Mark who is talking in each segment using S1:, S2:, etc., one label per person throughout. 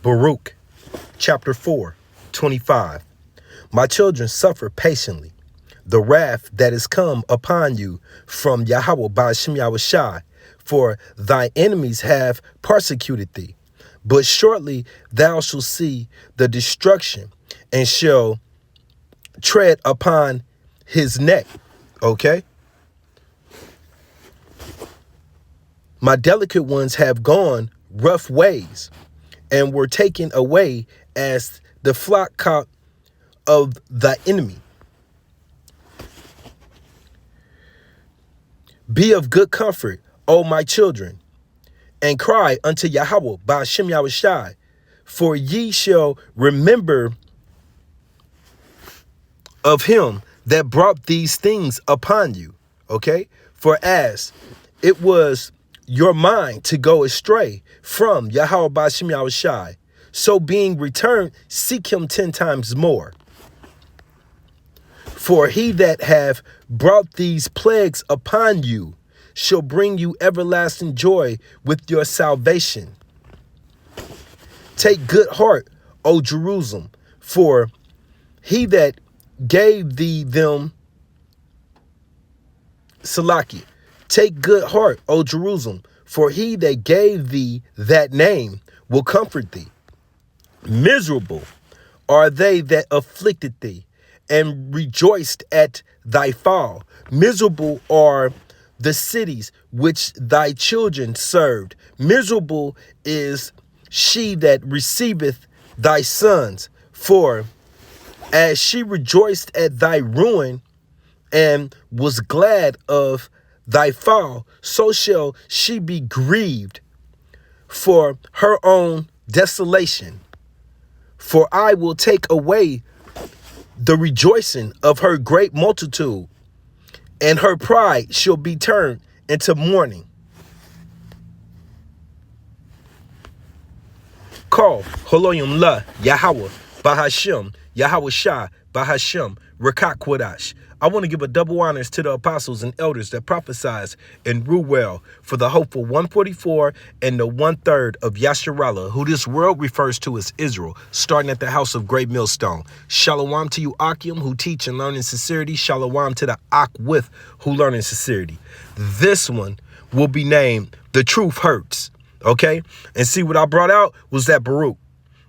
S1: Baruch, chapter 4, 25. My children, suffer patiently the wrath that is come upon you from Yahweh Ba'ashem Yahushai, for thy enemies have persecuted thee. But shortly thou shalt see the destruction and shall tread upon his neck. Okay? My delicate ones have gone rough ways and were taken away as the flock of the enemy. Be of good comfort, O my children, and cry unto Yahweh Ba'ashem Yahushai, for ye shall remember of him that brought these things upon you. Okay? For as it was your mind to go astray from Yahweh Ba'ashem Yahushai, so being returned, seek him 10 times more. For he that have brought these plagues upon you shall bring you everlasting joy with your salvation. Take good heart, O Jerusalem, for he that gave thee them, Salakia. Take good heart, O Jerusalem, for he that gave thee that name will comfort thee. Miserable are they that afflicted thee and rejoiced at thy fall. Miserable are the cities which thy children served. Miserable is she that receiveth thy sons. For as she rejoiced at thy ruin and was glad of thy fall, so shall she be grieved for her own desolation. For I will take away the rejoicing of her great multitude, and her pride shall be turned into mourning. Call Holoyim La Yahweh Bahashem Yahweh Shai Bahashem Rakak Kwadash. I want to give a double honors to the apostles and elders that prophesied and rule well for the hopeful 144 and the 1/3 of Yasharallah, who this world refers to as Israel, starting at the house of Great Millstone. Shalom to you, Akim, who teach and learn in sincerity. Shalom to the Ak with who learn in sincerity. This one will be named The Truth Hurts. Okay? And see what I brought out was that Baruch.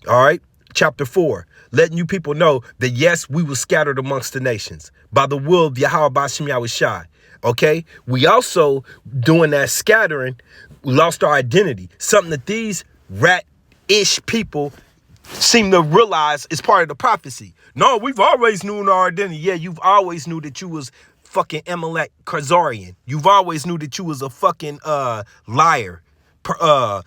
S1: All right? Chapter 4. Letting you people know that, yes, we were scattered amongst the nations by the will of Yahweh Ba'ashem Yahushai. Okay? We also, doing that scattering, lost our identity. Something that these rat-ish people seem to realize is part of the prophecy. No, we've always known our identity. Yeah, you've always knew that you was fucking Emelech Khazarian. You've always knew that you was a fucking liar,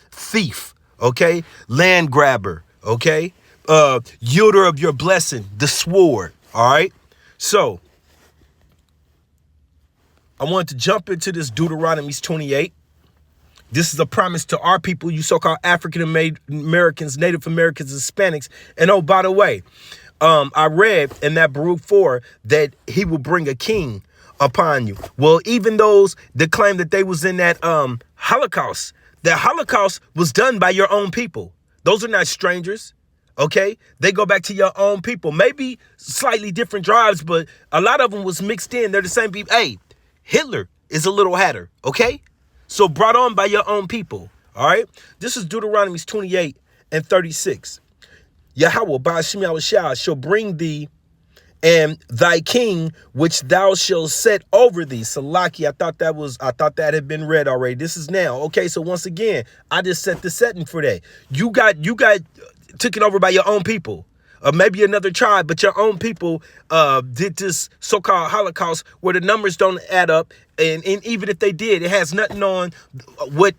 S1: thief, okay? Land grabber, okay? Yielder of your blessing, the sword. All right. So I wanted to jump into this Deuteronomy 28. This is a promise to our people, you so-called African Americans, Native Americans, Hispanics. And oh, by the way, I read in that Baruch 4 that he will bring a king upon you. Well, even those that claim that they was in that Holocaust, that Holocaust was done by your own people. Those are not strangers. Okay, they go back to your own people, maybe slightly different tribes, but a lot of them was mixed in. They're the same people. Hey, Hitler is a little hatter. Okay, so brought on by your own people. All right, this is Deuteronomy 28 and 36. Yahweh Ba'ashem Yahushai shall bring thee and thy king, which thou shalt set over thee. Salaki, I thought that had been read already. This is now. Okay, so once again, I just set the setting for that. You got taken over by your own people, or maybe another tribe, but your own people did this so-called Holocaust where the numbers don't add up, and even if they did, it has nothing on what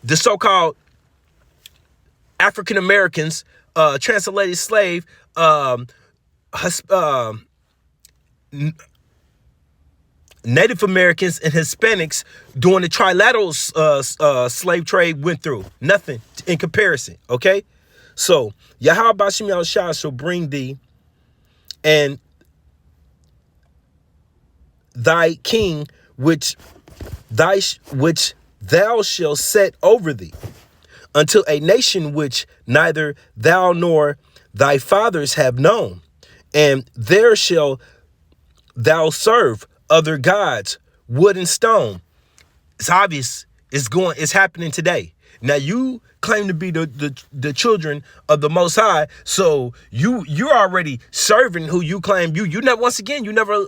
S1: the so-called African Americans, translated slave, Native Americans and Hispanics during the trilateral slave trade went through. Nothing in comparison. Okay. So Yahweh Ba'ashem Yahushai shall bring thee and thy king, which thou shalt set over thee, until a nation which neither thou nor thy fathers have known. And there shall thou serve other gods, wood and stone. It's obvious. It's happening today. Now you claim to be the children of the Most High, so you're already serving who you claim you never. Once again, you never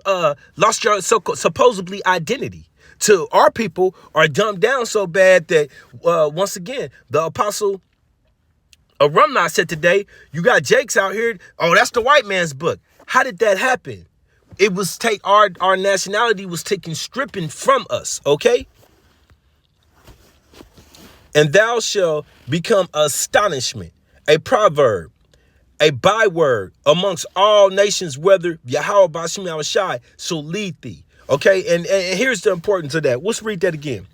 S1: lost your supposedly identity. To our people are dumbed down so bad that once again the apostle Arumna said today, you got Jakes out here. Oh, that's the white man's book. How did that happen? It was our nationality was taken stripping from us. Okay. And thou shalt become astonishment, a proverb, a byword amongst all nations, whether Yahweh Bashim Yahushai shall lead thee. Okay, and here's the importance of that. Let's read that again.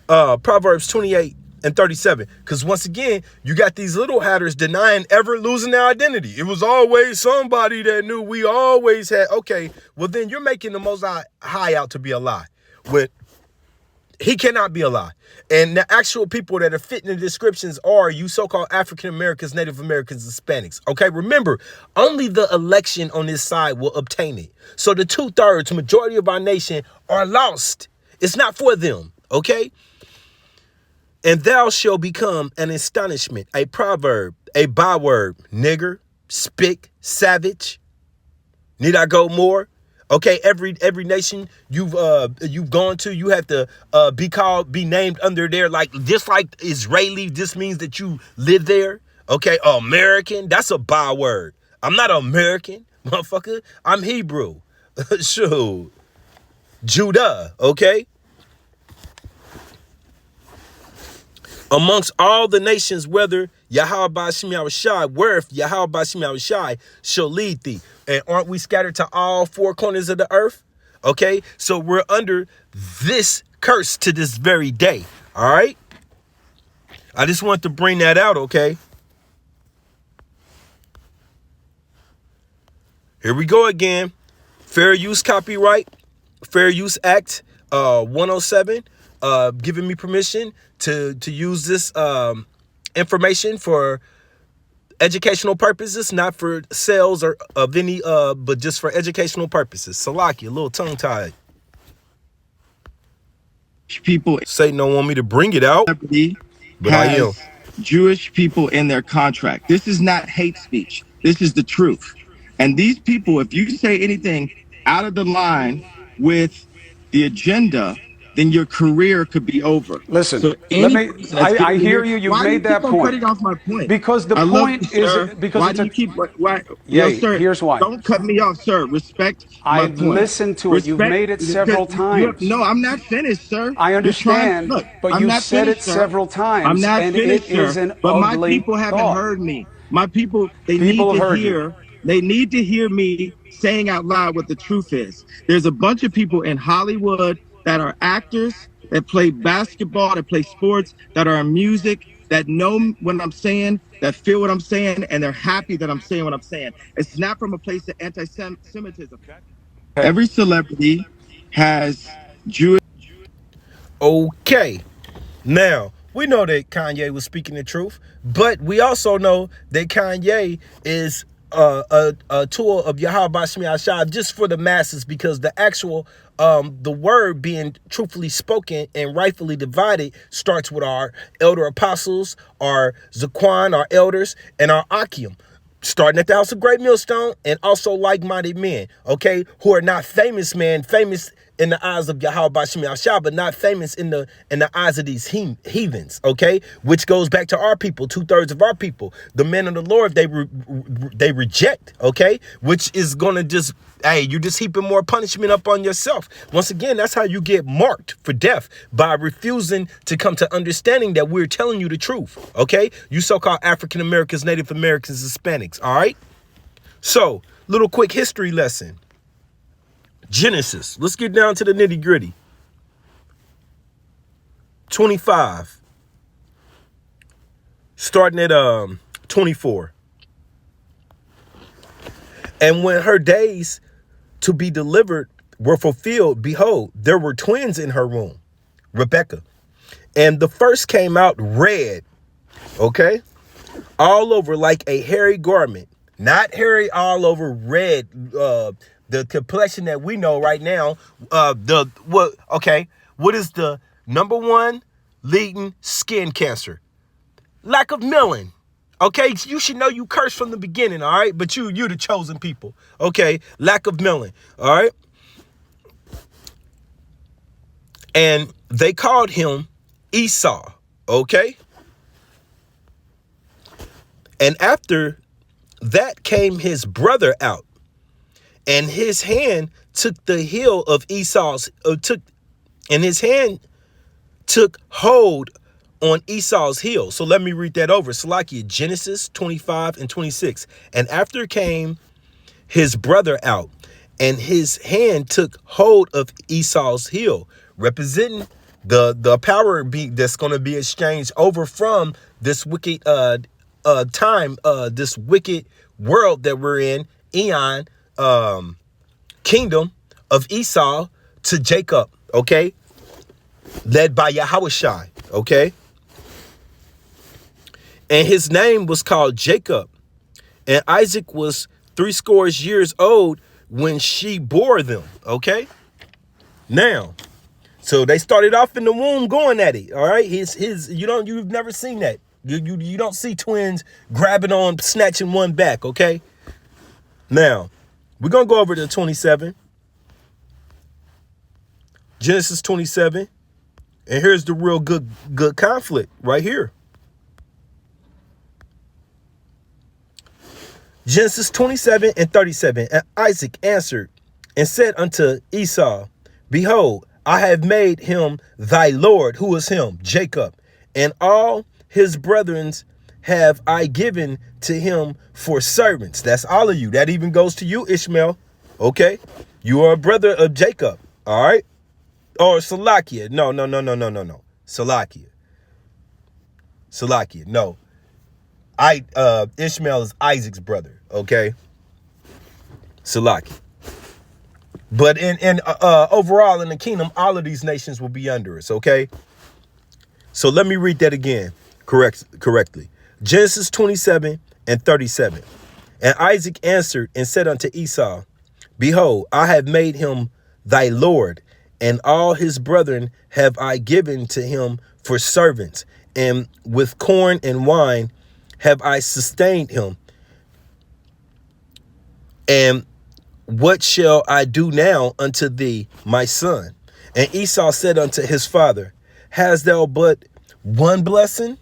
S1: Proverbs 28 and 37. Because once again, you got these little hatters denying ever losing their identity. It was always somebody that knew we always had. Okay, well then you're making the Most High out to be a lie. When he cannot be a lie. And the actual people that are fitting the descriptions are you so-called African Americans, Native Americans, Hispanics. Okay, remember, only the election on this side will obtain it. So the 2/3, majority of our nation are lost. It's not for them. Okay. And thou shalt become an astonishment, a proverb, a byword, nigger, spick, savage. Need I go more? Okay, every nation you've gone to, you have to be named under there, like just like Israeli. This means that you live there. Okay, American, that's a byword. I'm not American, motherfucker. I'm Hebrew. Shoot, Judah. Okay. Amongst all the nations, whether Yahweh Bashim Yahushai, whereof Yahweh Bashim Yahushai shall lead thee. And aren't we scattered to all four corners of the earth? Okay, so we're under this curse to this very day. All right. I just want to bring that out. Okay. Here we go again. Fair Use Copyright, Fair Use Act 107, giving me permission to use this information for educational purposes, not for sales or of any, but just for educational purposes. Salaki, a little tongue-tied.
S2: People,
S1: Satan don't want me to bring it out, but I am.
S2: Jewish people in their contract. This is not hate speech. This is the truth. And these people, if you say anything out of the line with the agenda, then your career could be over.
S3: Listen,
S2: so
S3: I hear you. You've made that point.
S2: Cutting off my point?
S3: Because the point is because
S2: why
S3: it's
S2: do you keep why?
S3: Yeah,
S2: Yo, sir,
S3: here's why.
S2: Don't cut me off, sir. Respect my point.
S3: Listened to it. You've made it several times.
S2: No, I'm not finished, sir.
S3: I understand, but you said it several times.
S2: I'm not finished,
S3: and it is an
S2: but my
S3: ugly
S2: people haven't
S3: thought.
S2: heard me. My people, they need to hear. They need to hear me saying out loud what the truth is. There's a bunch of people in Hollywood that are actors, that play basketball, that play sports, that are in music, that know what I'm saying, that feel what I'm saying, and they're happy that I'm saying what I'm saying. It's not from a place of anti-Semitism. Every celebrity has Jewish.
S1: Okay. Now, we know that Kanye was speaking the truth, but we also know that Kanye is a tool of Yahweh Bashim Yahushai just for the masses, because the actual the word being truthfully spoken and rightfully divided starts with our elder apostles, our Zaquan, our elders, and our Akim, starting at the House of Great Millstone, and also like-minded men, okay, who are not famous in the eyes of Yahweh Bashim Yahushai, but not famous in the eyes of these heathens, okay? Which goes back to our people, 2/3 of our people. The men of the Lord, they reject, okay? Which is gonna just, hey, you're just heaping more punishment up on yourself. Once again, that's how you get marked for death, by refusing to come to understanding that we're telling you the truth, okay? You so-called African Americans, Native Americans, Hispanics, all right? So, little quick history lesson. Genesis. Let's get down to the nitty gritty. 25. Starting at 24. And when her days to be delivered were fulfilled, behold, there were twins in her womb, Rebekah. And the first came out red Okay? All over like a hairy garment. Not hairy all over red, the complexion that we know right now. What is the number one leading skin cancer? Lack of melanin. Okay, you should know you cursed from the beginning, all right? But you the chosen people. Okay, lack of melanin, all right? And they called him Esau, okay? And after that came his brother out, and his hand took the heel of Esau's, took hold on Esau's heel. So let me read that over. Salakia, Genesis 25 and 26. And after came his brother out, and his hand took hold of Esau's heel, representing the power that's going to be exchanged over from this wicked this wicked world that we're in, Eon, kingdom of Esau to Jacob, okay? Led by Yahushai, okay? And his name was called Jacob. And Isaac was 80 years old when she bore them, okay? Now, so they started off in the womb going at it, all right? You've never seen that. You don't see twins grabbing on, snatching one back, okay? Now, we're going to go over to 27. Genesis 27. And here's the real good conflict right here. Genesis 27 and 37. And Isaac answered and said unto Esau, Behold, I have made him thy Lord. Who is him? Jacob. And all his brethren have I given to him for servants. That's all of you. That even goes to you, Ishmael. Okay? You are a brother of Jacob. All right? Or Salakia. No. Salakia. No. Ishmael is Isaac's brother. Okay? Salakia. But in overall in the kingdom, all of these nations will be under us. Okay? So let me read that again correctly. Genesis 27 and 37. And Isaac answered and said unto Esau, Behold, I have made him thy Lord, and all his brethren have I given to him for servants, and with corn and wine have I sustained him. And what shall I do now unto thee, my son? And Esau said unto his father, Hast thou but one blessing?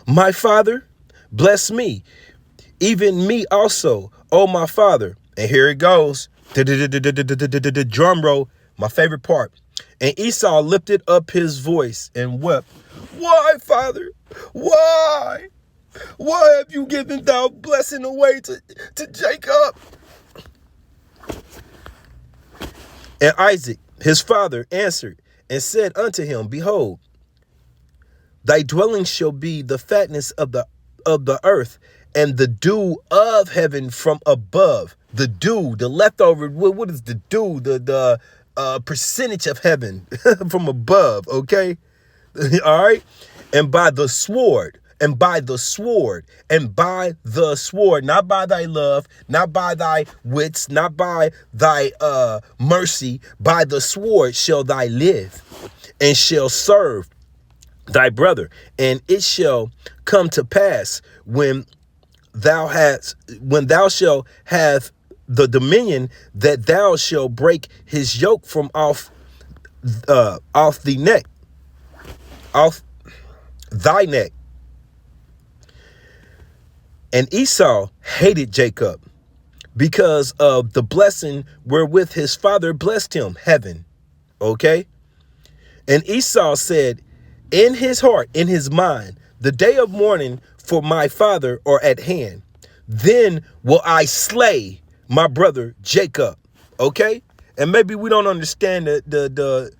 S1: My father, bless me, even me also, O my father. And here it goes. Drum roll, my favorite part. And Esau lifted up his voice and wept. Why, father? Why? Why have you given thou blessing away to Jacob? And Isaac, his father, answered and said unto him, Behold, thy dwelling shall be the fatness of the earth, and the dew of heaven from above. The dew, the leftover, what is the dew? The percentage of heaven from above, okay? All right? And by the sword, not by the sword, not by thy love, not by thy wits, not by thy mercy, by the sword shall thy live, and shall serve thy brother. And it shall come to pass when thou shalt have the dominion, that thou shalt break his yoke from off the neck, off thy neck. And Esau hated Jacob because of the blessing wherewith his father blessed him, heaven. Okay? And Esau said in his heart, in his mind, the day of mourning for my father are at hand. Then will I slay my brother Jacob. Okay? And maybe we don't understand the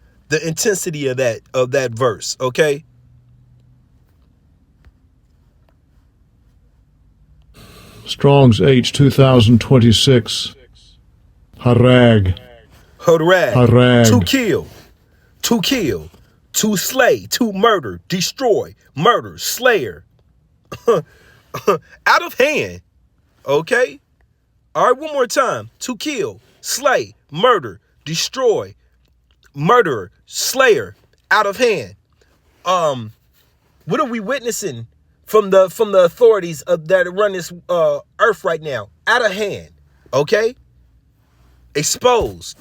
S1: intensity of that verse. Okay?
S4: Strong's H 2026. Harag.
S1: To kill. To slay, to murder, destroy, murder, slayer. Out of hand. Okay? All right, one more time. To kill, slay, murder, destroy, murderer, slayer, out of hand. What are we witnessing from the authorities that run this earth right now? Out of hand. Okay? Exposed.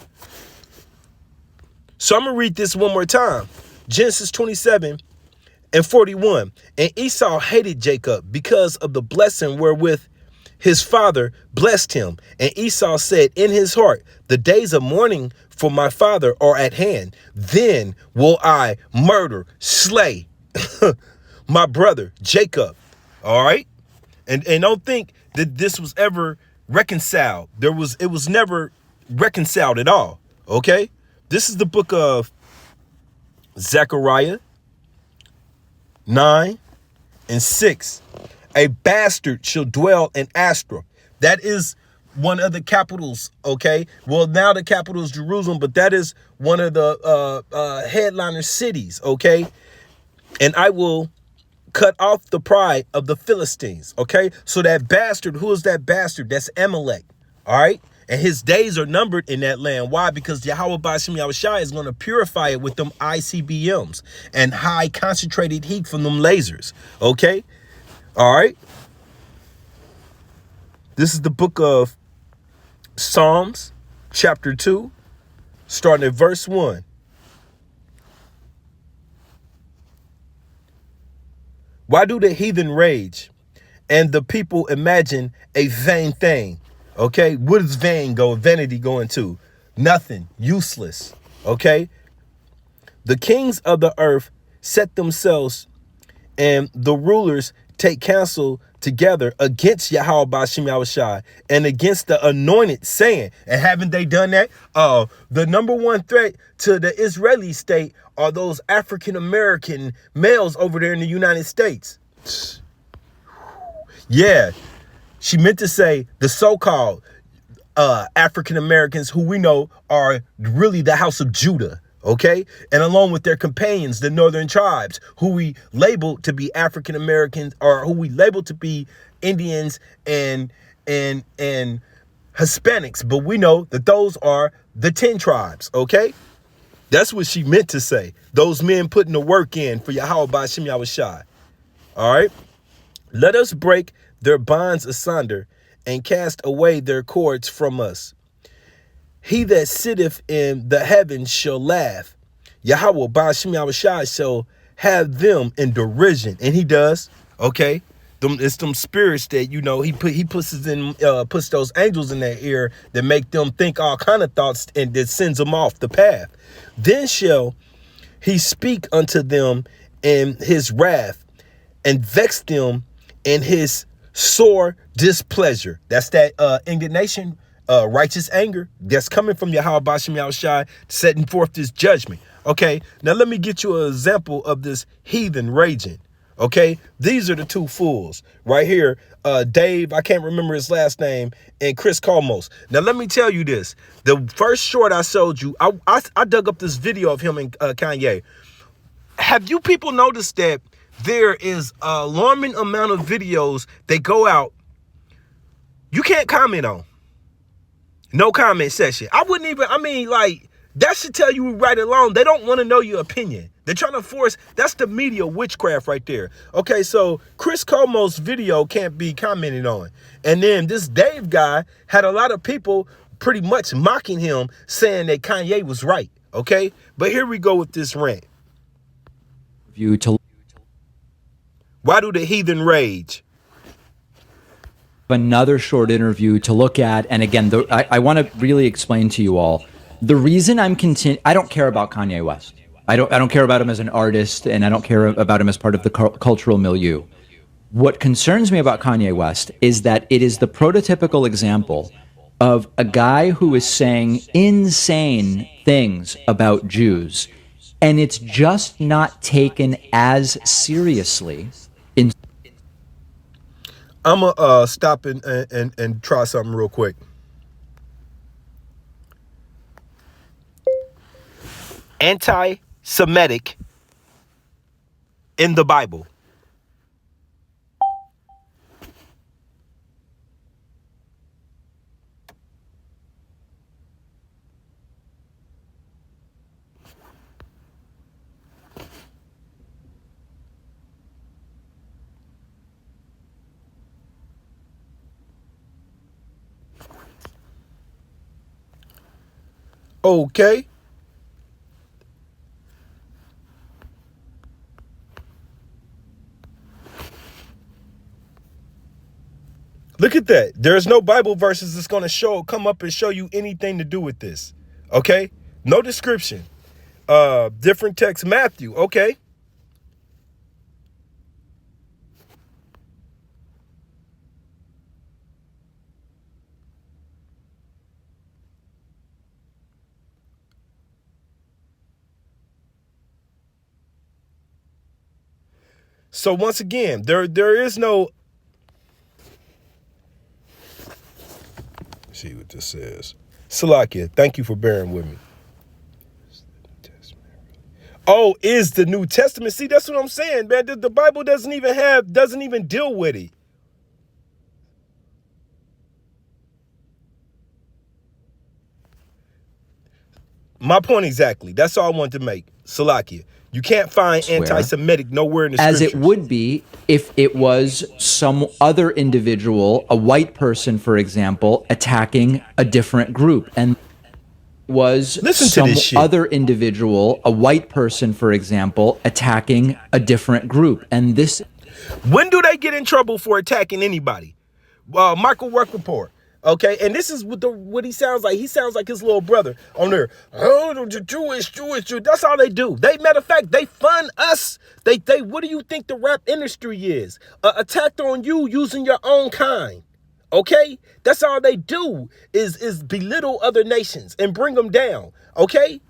S1: So I'm going to read this one more time. Genesis 27:41. And Esau hated Jacob because of the blessing wherewith his father blessed him. And Esau said in his heart, the days of mourning for my father are at hand. Then will I murder, slay my brother Jacob. All right. And don't think that this was ever reconciled. It was never reconciled at all. Okay. This is the book of Zechariah 9:6. A bastard shall dwell in Astra. That is one of the capitals. Okay. Well, now the capital is Jerusalem, but that is one of the headliner cities. Okay. And I will cut off the pride of the Philistines. Okay. So that bastard, who is that bastard? That's Amalek. All right. And his days are numbered in that land. Why? Because Yahweh Ba'ashem Yahushua is going to purify it with them ICBMs and high concentrated heat from them lasers. Okay. All right. This is the book of Psalms, chapter 2, starting at verse 1. Why do the heathen rage and the people imagine a vain thing? Okay, what does vanity go into? Nothing, useless. Okay, the kings of the earth set themselves and the rulers take counsel together against Yahweh Ba'ashem Yahushua and against the anointed, saying, and haven't they done that? The number one threat to the Israeli state are those African-American males over there in the United States. Yeah, she meant to say the so-called African-Americans who we know are really the house of Judah. Okay. And along with their companions, the northern tribes who we label to be African Americans or who we label to be Indians and Hispanics. But we know that those are the 10 tribes. OK, that's what she meant to say. Those men putting the work in for Yahweh Ba'ashem Yahushua. All right. Let us break their bonds asunder and cast away their cords from us. He that sitteth in the heavens shall laugh. Yahweh Ba'ashem Yahushua shall have them in derision. And he does. Okay. It's them spirits that, you know, he puts those angels in their ear that make them think all kind of thoughts and that sends them off the path. Then shall he speak unto them in his wrath and vex them in his sore displeasure. That's that indignation, righteous anger that's coming from Yahweh Ba'ashem Yahushua, setting forth this judgment. Okay, now let me get you an example of this heathen raging. Okay, these are the two fools right here. Dave, I can't remember his last name, and Chris Colmos. Now let me tell you this: the first short I showed you, I dug up this video of him and Kanye. Have you people noticed that there is an alarming amount of videos that go out you can't comment on? No comment section. That should tell you right alone. They don't want to know your opinion. They're trying to force. That's the media witchcraft right there. Okay, so Chris Colmo's video can't be commented on. And then this Dave guy had a lot of people pretty much mocking him, saying that Kanye was right. Okay, but here we go with this rant. Why do the heathen rage?
S5: Another short interview to look at. And again, I want to really explain to you all the reason I don't care about Kanye West. I don't care about him as an artist, and I don't care about him as part of the cultural milieu. What concerns me about Kanye West is that it is the prototypical example of a guy who is saying insane things about Jews, and it's just not taken as seriously.
S1: I'm gonna stop and try something real quick. Anti-Semitic in the Bible. Okay. Look at that. There's no Bible verses that's going to come up and show you anything to do with this. Okay. No description. Different text. Matthew. Okay. So once again, there is no. Let's see what this says. Salakia, thank you for bearing with me. Oh, is the New Testament? See, that's what I'm saying, man. The Bible doesn't even deal with it. My point exactly. That's all I wanted to make. Salakia. You can't find anti-Semitic nowhere in the scriptures.
S5: As it would be if it was some other individual, a white person, for example, attacking a different group. And was some other individual, a white person, for example, attacking a different group. And this...
S1: When do they get in trouble for attacking anybody? Michael Rappaport. Okay, and this is what he sounds like. He sounds like his little brother on there. Oh, Jewish. That's all they do. Matter of fact, they fund us. They. What do you think the rap industry is? Attacked on you using your own kind. Okay, that's all they do is belittle other nations and bring them down. Okay,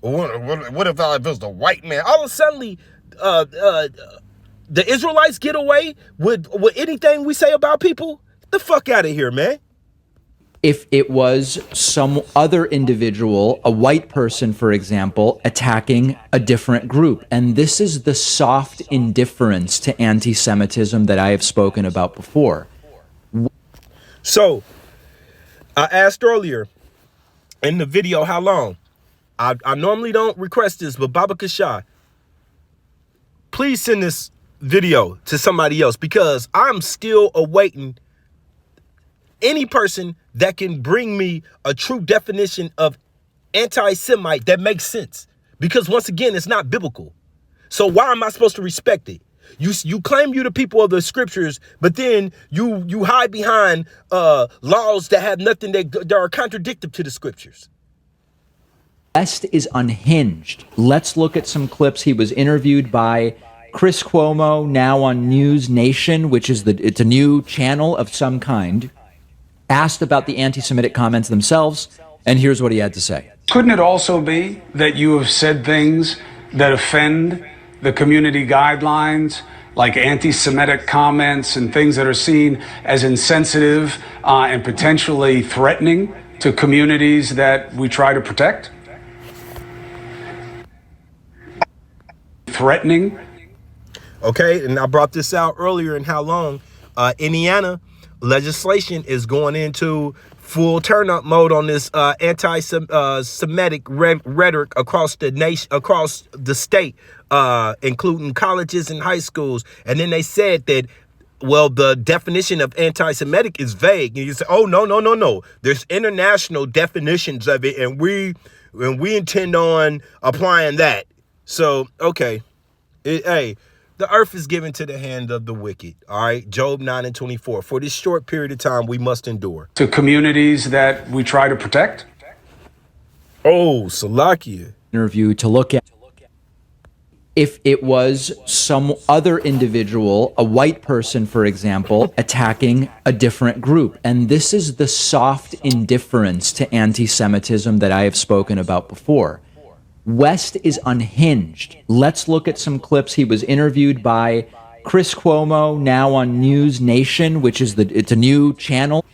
S1: what if it was the white man? All of a sudden, the Israelites get away with anything we say about people? Get the fuck out of here, man.
S5: If it was some other individual, a white person, for example, attacking a different group. And this is the soft indifference to anti-Semitism that I have spoken about before.
S1: So, I asked earlier in the video how long. I normally don't request this, but Baba Kasha, please send this video to somebody else because I'm still awaiting any person that can bring me a true definition of anti-Semite that makes sense. Because once again, it's not biblical. So why am I supposed to respect it? You claim you're the people of the scriptures, but then you hide behind laws that have nothing that are contradictory to the scriptures.
S5: West is unhinged. Let's look at some clips. He was interviewed by Chris Cuomo, now on News Nation, which is it's a new channel of some kind. Asked about the anti-Semitic comments themselves, and here's what he had to say.
S3: Couldn't it also be that you have said things that offend the community guidelines, like anti-Semitic comments and things that are seen as insensitive and potentially threatening to communities that we try to protect? Threatening.
S1: Okay, and I brought this out earlier in how long Indiana legislation is going into full turn-up mode on this anti-Semitic rhetoric across the nation, across the state, including colleges and high schools. And then they said that, well, the definition of anti-Semitic is vague. And you say, oh, no. There's international definitions of it, and we intend on applying that. So, okay. Hey, the earth is given to the hand of the wicked. All right. Job 9:24. For this short period of time, we must endure.
S3: To communities that we try to protect?
S1: Oh, Salakia.
S5: Interview to look at if it was some other individual, a white person, for example, attacking a different group. And this is the soft indifference to anti-Semitism that I have spoken about before. West is unhinged. Let's look at some clips. He was interviewed by Chris Cuomo, now on News Nation, which is it's a new channel.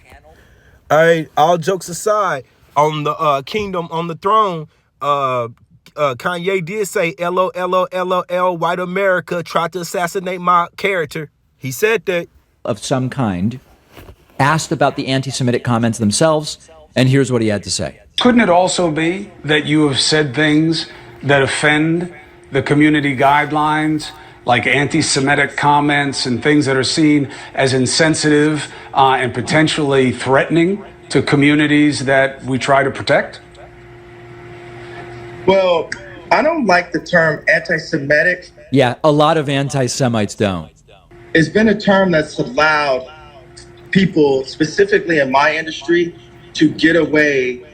S1: All right, all jokes aside, on the kingdom, on the throne, Kanye did say, LOL, white America tried to assassinate my character. He said that.
S5: Of some kind, asked about the anti-Semitic comments themselves, and here's what he had to say.
S3: Couldn't it also be that you have said things that offend the community guidelines, like anti-Semitic comments and things that are seen as insensitive and potentially threatening to communities that we try to protect?
S2: Well, I don't like the term anti-Semitic.
S5: Yeah, a lot of anti-Semites don't.
S2: It's been a term that's allowed people, specifically in my industry, to get away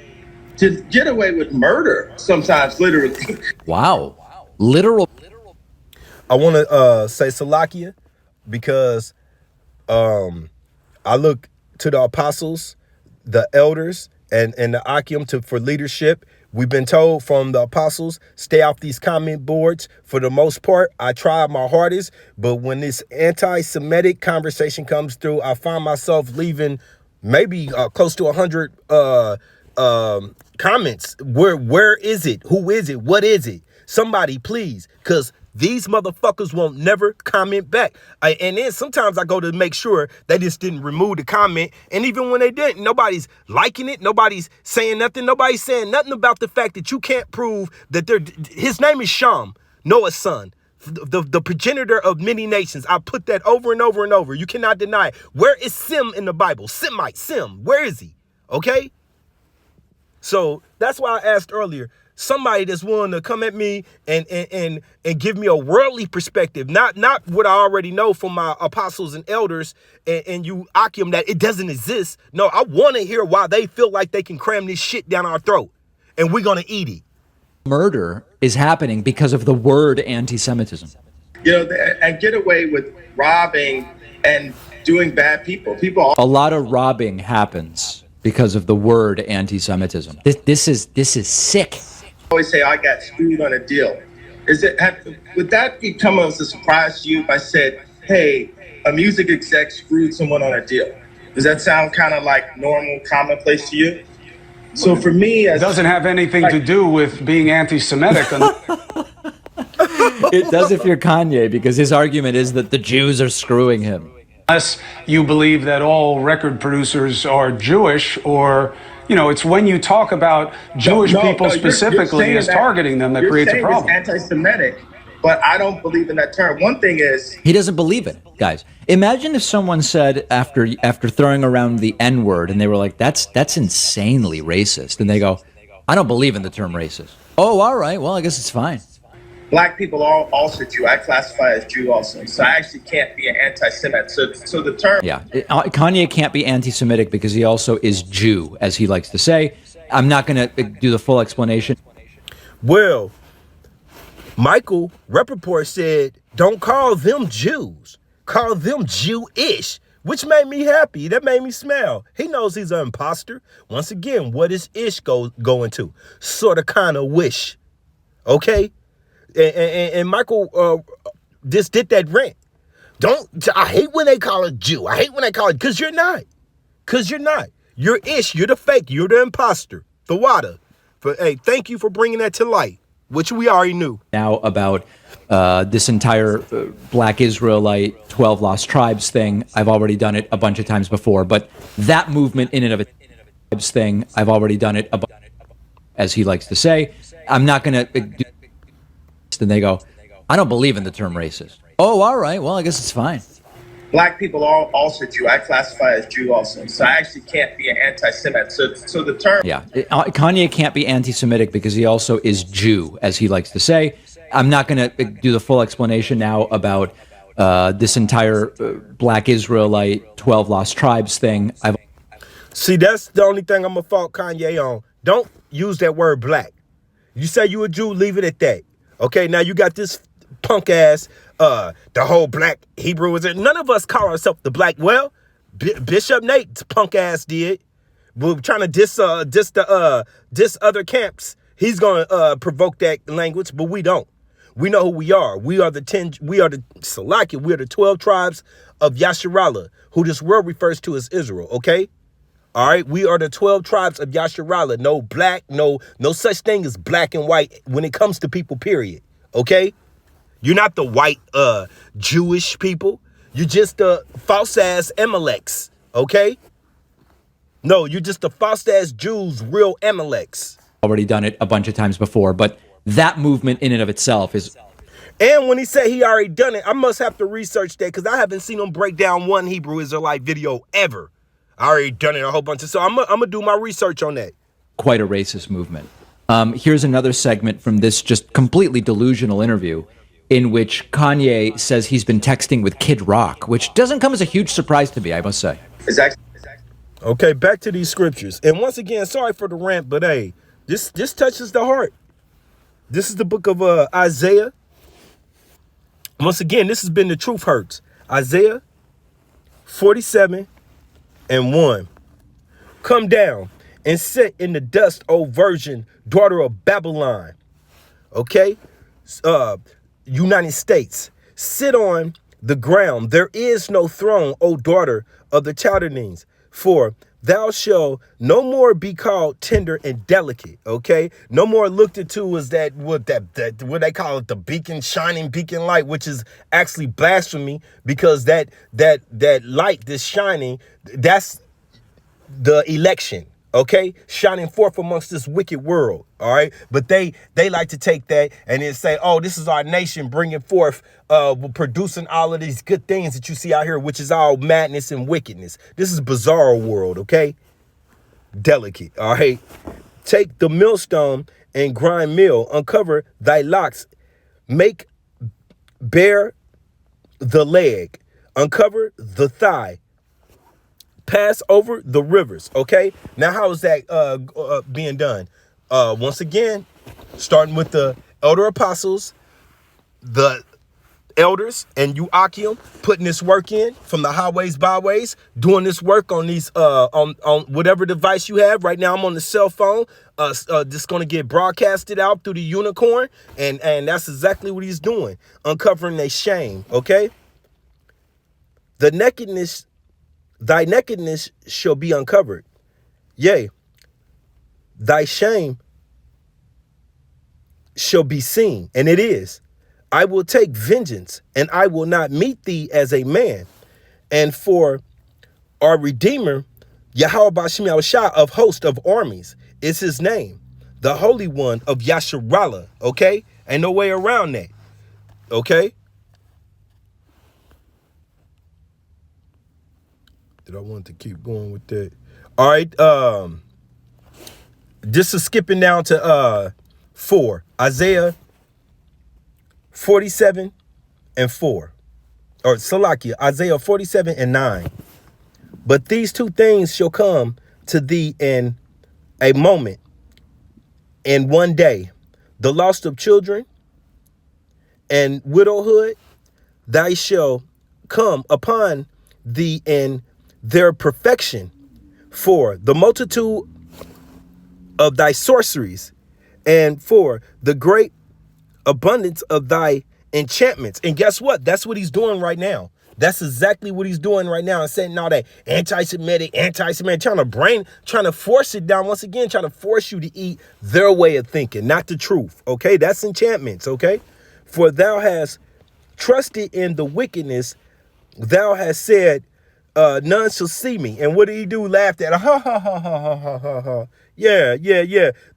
S2: with murder, sometimes literally.
S5: Wow. Literal.
S1: I want to say Salakia because I look to the apostles, the elders, and the Akim for leadership. We've been told from the apostles, stay off these comment boards. For the most part, I try my hardest, but when this anti-Semitic conversation comes through, I find myself leaving maybe close to 100 comments. Where is it? Who is it? What is it? Somebody, please, because these motherfuckers won't never comment back. And then sometimes I go to make sure they just didn't remove the comment. And even when they didn't, nobody's liking it. Nobody's saying nothing. Nobody's saying nothing about the fact that you can't prove that his name is Sham, Noah's son, the progenitor of many nations. I put that over and over and over. You cannot deny it. Where is Sim in the Bible? Semite, Sim. Where is he? Okay? So that's why I asked earlier, somebody that's willing to come at me and give me a worldly perspective, not what I already know from my apostles and elders and you Akim that it doesn't exist. No, I want to hear why they feel like they can cram this shit down our throat and we're going to eat it.
S5: Murder is happening because of the word anti-Semitism.
S2: You know, and get away with robbing and doing bad people.
S5: A lot of robbing happens because of the word anti-Semitism. This is sick.
S2: Always say I got screwed on a deal. Would that become as a surprise to you if I said, hey, a music exec screwed someone on a deal? Does that sound kind of like normal, commonplace to you? So for me,
S3: it doesn't have anything to do with being anti-Semitic.
S5: It does if you're Kanye, because his argument is that the Jews are screwing him.
S3: Unless you believe that all record producers are Jewish, or it's when you talk about Jewish people specifically as targeting them that creates a problem.
S2: It's anti-Semitic, but I don't believe in that term. One thing is,
S5: he doesn't believe it, guys. Imagine if someone said after throwing around the N-word, and they were like, "That's insanely racist," and they go, "I don't believe in the term racist." Oh, all right. Well, I guess it's fine.
S2: Black people are also Jew. I classify as Jew also, so I actually can't be an anti-Semite. So the term,
S5: Kanye can't be anti-Semitic because he also is Jew, as he likes to say. I'm not going to do the full explanation.
S1: Well, Michael Rappaport said, "Don't call them Jews, call them Jewish," which made me happy. That made me smile. He knows he's an imposter. Once again, what is ish going to? Sort of, kind of wish. Okay. And Michael just did that rant. I hate when they call it Jew. I hate when they call it, because you're not. You're ish. You're the fake. You're the imposter. The water. Hey, thank you for bringing that to light, which we already knew.
S5: Now about this entire Black Israelite 12 Lost Tribes thing. I've already done it a bunch of times before, but that movement in and of itself thing, I've already done it, as he likes to say. I'm not going to do. And they go, "I don't believe in the term racist." Oh, all right. Well, I guess it's fine.
S2: Black people are also Jew. I classify as Jew also, so I actually can't be an anti-Semite. So the term,
S5: Kanye can't be anti-Semitic because he also is Jew, as he likes to say. I'm not going to do the full explanation now about this entire Black Israelite 12 Lost Tribes thing.
S1: See, that's the only thing I'm gonna fault Kanye on. Don't use that word black. You say you a Jew, leave it at that. Okay, now you got this punk ass, the whole black Hebrew is it. None of us call ourselves the black. Well, Bishop Nate's punk ass did. We're trying to diss other camps. He's gonna provoke that language, but we don't. We know who we are. We are the Salakia. We are the 12 tribes of Yasharallah, who this world refers to as Israel. Okay, All right, we are the 12 tribes of Yasharala. No black, no such thing as black and white when it comes to people, period. Okay? You're not the white Jewish people. You're just the false ass Amaleks. Okay? No, you're just the false ass Jews, real Amaleks.
S5: Already done it a bunch of times before, but that movement in and of itself is.
S1: And when he said he already done it, I must have to research that because I haven't seen him break down one Hebrew Israelite video ever. I already done it a whole bunch of, so I'm gonna do my research on that.
S5: Quite a racist movement. Here's another segment from this just completely delusional interview in which Kanye says he's been texting with Kid Rock, which doesn't come as a huge surprise to me, I must say.
S1: Okay, back to these scriptures. And once again, sorry for the rant, but hey, this touches the heart. This is the book of Isaiah. Once again, this has been The Truth Hurts. Isaiah 47:1. Come down and sit in the dust, O virgin, daughter of Babylon. Okay? United States. Sit on the ground. There is no throne, O daughter of the Chaldeans. For thou shalt no more be called tender and delicate. Okay? No more looked into as that what they call it, the beacon, shining beacon light, which is actually blasphemy, because that light, this shining, that's the election, okay, shining forth amongst this wicked world. All right, but they like to take that and then say, oh, this is our nation bringing forth, producing all of these good things that you see out here, which is all madness and wickedness. This is bizarre world, okay? Delicate. All right, take the millstone and grind meal, uncover thy locks, make bare the leg, uncover the thigh, pass over the rivers. Okay, now how is that being done? Once again, starting with the elder apostles, the elders and Joachim putting this work in from the highways, byways, doing this work on these on whatever device you have. Right now I'm on the cell phone. Just gonna get broadcasted out through the unicorn, and that's exactly what he's doing, uncovering their shame. Okay, the nakedness. Thy nakedness shall be uncovered. Yea, thy shame shall be seen. And it is. I will take vengeance, and I will not meet thee as a man. And for our Redeemer, Yahweh Bashim Yahushua of host of armies is his name. The Holy One of Yasharala. Okay? Ain't no way around that. Okay? I want to keep going with that. All right. This is skipping down to 4. Isaiah 47:4. Or Salakia, Isaiah 47:9. But these two things shall come to thee in a moment, in one day. The loss of children and widowhood, thy shall come upon thee in their perfection, for the multitude of thy sorceries, and for the great abundance of thy enchantments. And guess what? That's what he's doing right now. That's exactly what he's doing right now, and saying all that anti-Semitic, trying to force it down once again, trying to force you to eat their way of thinking, not the truth. Okay, that's enchantments. Okay, for thou hast trusted in the wickedness, thou hast said, none shall see me. And what did he do? Laughed at. Ha ha ha ha ha ha ha ha. Yeah.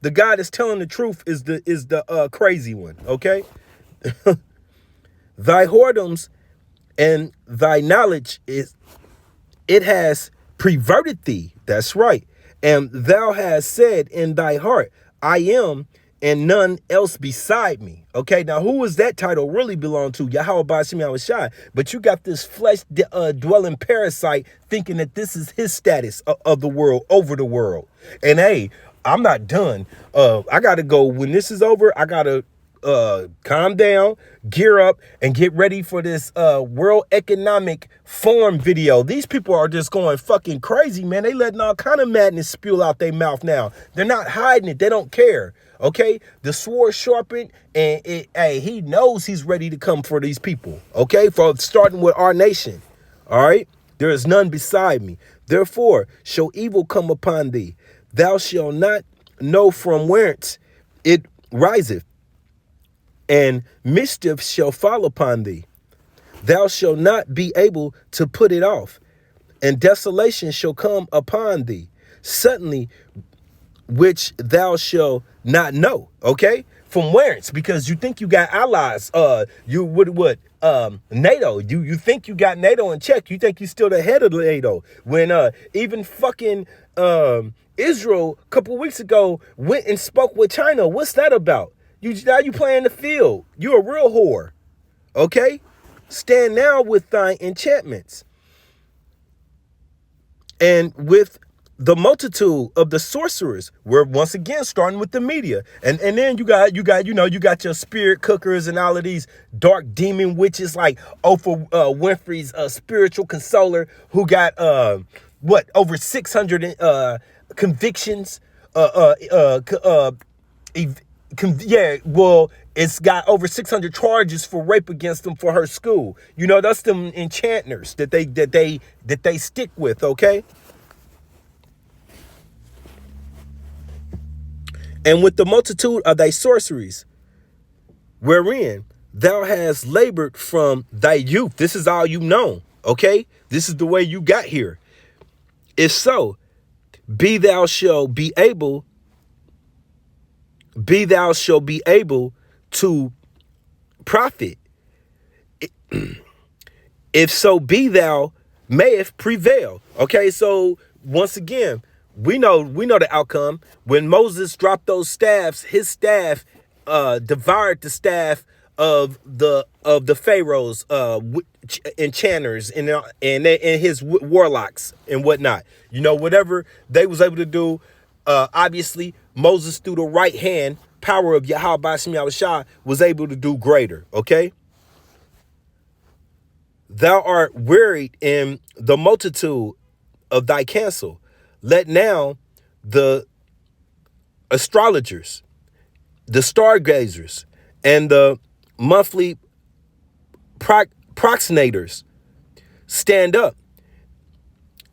S1: The guy that's telling the truth is the crazy one. Okay. Thy whoredoms and thy knowledge it has perverted thee. That's right. And thou hast said in thy heart, I am, and none else beside me. Okay, now who does that title really belong to? Yahweh Bashim Yahushua. But you got this flesh dwelling parasite thinking that this is his status of the world, over the world. And hey, I'm not done. I gotta go. When this is over, I gotta calm down, gear up, and get ready for this World Economic Forum video. These people are just going fucking crazy, man. They letting all kind of madness spew out their mouth now. They're not hiding it. They don't care. Okay, the sword sharpened, and hey, he knows he's ready to come for these people. Okay, for starting with our nation. All right, there is none beside me. Therefore shall evil come upon thee. Thou shalt not know from whence it riseth, and mischief shall fall upon thee. Thou shalt not be able to put it off, and desolation shall come upon thee suddenly, which thou shalt not know. Okay, from whence? Because you think you got allies. You would NATO. You think you got NATO in check. You think you still the head of NATO. When even fucking Israel a couple weeks ago went and spoke with China. What's that about? Now you playing the field. You a real whore. Okay? Stand now with thine enchantments, and with the multitude of the sorcerers. We're once again starting with the media, and then you got your spirit cookers and all of these dark demon witches like Oprah Winfrey's spiritual consoler, who got over 600 convictions. It's got over 600 charges for rape against them for her school. That's them enchanters that they stick with. Okay. And with the multitude of thy sorceries, wherein thou hast labored from thy youth. This is all you've known. Okay. This is the way you got here. If so, be thou shall be able to profit. If so be thou mayest prevail. Okay, so once again, we know the outcome. When Moses dropped those staffs, his staff devoured the staff of the pharaohs, enchanters, and his warlocks and whatnot. Whatever they was able to do. Obviously, Moses, through the right hand power of Yahweh Ba'ashem Yahushua, was able to do greater. Okay. Thou art wearied in the multitude of thy counsel. Let now the astrologers, the stargazers, and the monthly proxenators stand up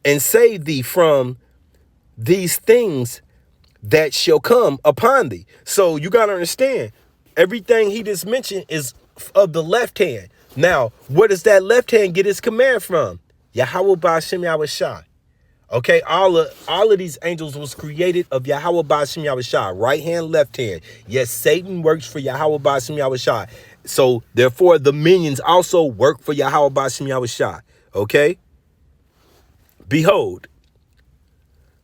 S1: and save thee from these things that shall come upon thee. So you got to understand, everything he just mentioned is of the left hand. Now, where does that left hand get its command from? Yahweh Ba'ashem Yahushua. Okay, all of these angels was created of Yahweh Ba'ashem Yahushua, right hand, left hand. Yes, Satan works for Yahweh Ba'ashem Yahushua. So therefore, the minions also work for Yahweh Ba'ashem Yahushua. Okay? Behold,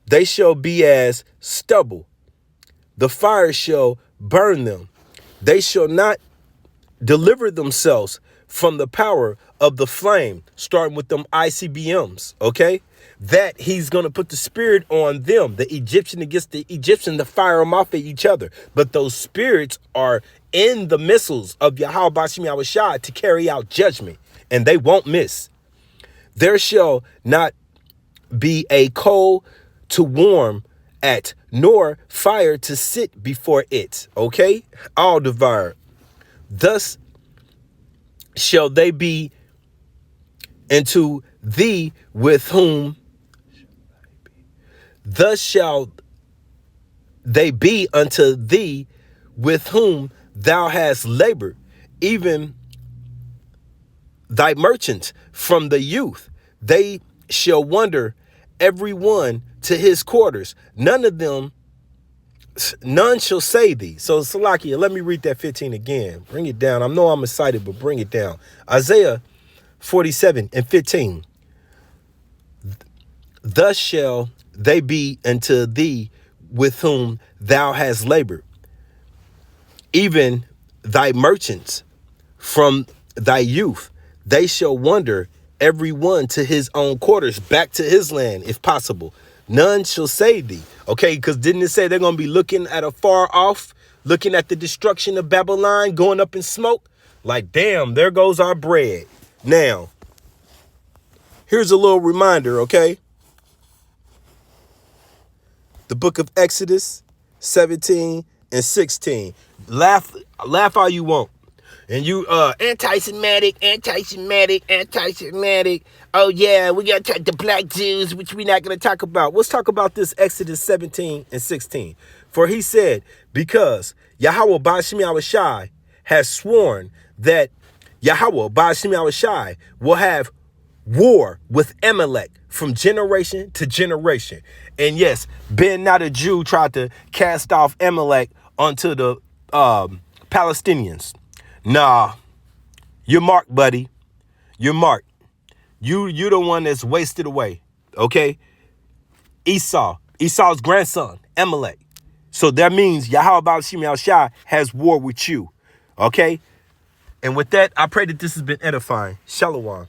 S1: they shall be as stubble. The fire shall burn them. They shall not deliver themselves from the power of the flame, starting with them ICBMs, okay? That he's going to put the spirit on them, the Egyptian against the Egyptian, to fire them off at each other. But those spirits are in the missiles of Yahweh Ba'ashem Yahushua to carry out judgment, and they won't miss. There shall not be a coal to warm at, nor fire to sit before it. Okay? All devoured. Thus shall they be unto thee with whom, thus shall they be unto thee with whom thou hast labored, even thy merchants from the youth. They shall wander every one to his quarters. None shall say thee. So Salakia, let me read that 15 again. Bring it down. I know I'm excited, but bring it down. Isaiah 47:15. Thus shall they be unto thee with whom thou hast labored, even thy merchants from thy youth. They shall wander every one to his own quarters, back to his land, if possible. None shall save thee. Okay, because didn't it say they're going to be looking at afar off, looking at the destruction of Babylon, going up in smoke? Like, damn, there goes our bread. Now, here's a little reminder, okay? The book of Exodus 17 and 16. Laugh all you want. And you anti-Semitic. Oh yeah, we gotta talk the black Jews, which we're not gonna talk about. Let's talk about this Exodus 17 and 16. For he said, because Yahweh Ba'ashim Yahushai has sworn that Yahweh Ba'ashim Yahushai will have war with Amalek from generation to generation. And yes, Ben, not a Jew, tried to cast off Amalek onto the Palestinians. Nah, you're marked, buddy. You're marked. You're the one that's wasted away. Okay? Esau's grandson, Amalek. So that means Yahweh Ba'ashim Yahushai has war with you. Okay? And with that, I pray that this has been edifying. Shalom.